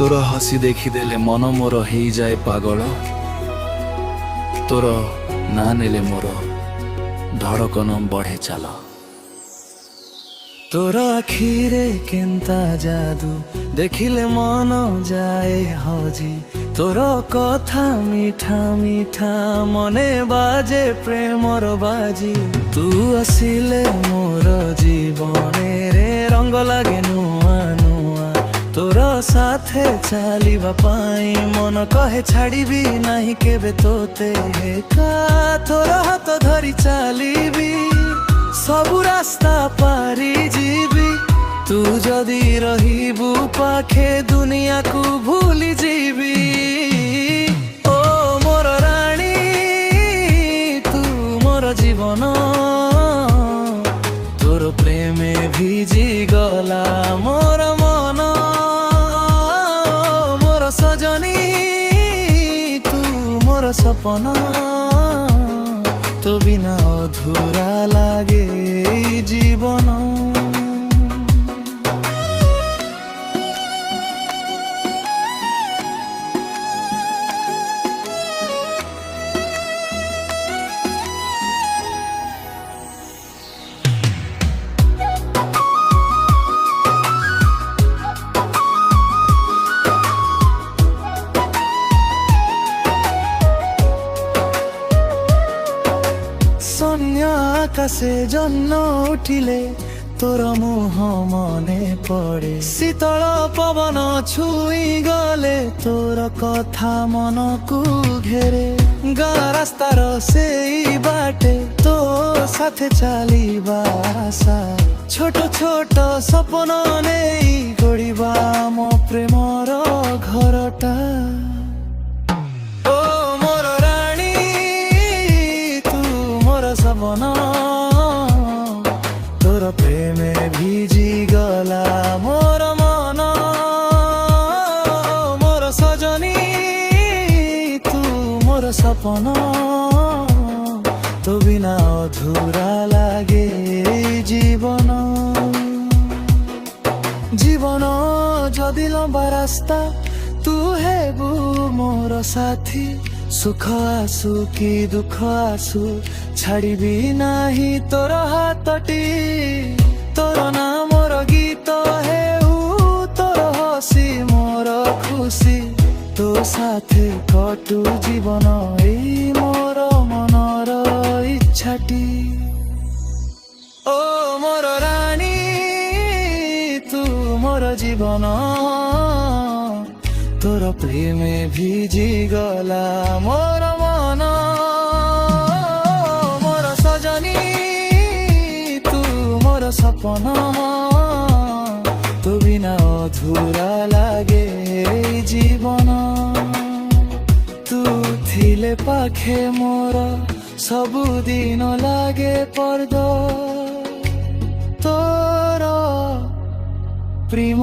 तोर हसी देखिदेले मन मोर हो जाए पागल। तोर ना नेले मोर धड़कन बढ़े चाल। तोर आखिरे केन्ता जादू देखिले मन जाए हजी। तोर कथा मीठा मीठा मने बाजे प्रेमर बाजी। तू आसिले मोर जीवने रे रंग लागे नुआ नुआ। तोर साथे चलिबा पाई मन कहे छाड़िबी नाही केबे तोते। का तोर हाथ धरी चलिबी सबु रास्ता पारी जीवी। तू जदि रहिबू पाखे दुनिया को भूली जीवी। ओ मोर रानी तू मोर जीवन। तोर प्रेमे भिजी गला मोर मन। मोर सजनी तू मोर सपना। तो बिना अधूरा लागे जीवन। सन्या आकाशे जन्न उठिले तोर मुह मने पड़े। शीतल पवन छुई गले तोर कथा मन को घेरे। गाँ रास्तार से बाटे तो साथे चलिबा आशा। छोट छोट सपन नहीं गढ़िबा मो प्रेमर घरटा। सपना तोर प्रेमे भिजी गला मोर मन। मोर सजनी तू मोर सपना। तो बिना अधूरा लागे जीवन। जीवन जदि लंबा रास्ता तू हेबू मोर साथी। सुख आसु कि दुख आसु छाड़िबी नाही तोर हाथटी। तोर ना मोर गीत हेउ तोर हसी मोर खुशी। तो साथे कटु जीवन एई मोर मनर इच्छाटी। ओ मोर रानी तू मोर जीवन। तोर प्रेमे भिजी गला मोर मन। मोर सजनी तू मोर सपना। तो बिना अधूरा लागे जीवन। तू थिले पाखे मोर सबु दिन लागे पर्द। तोर प्रेम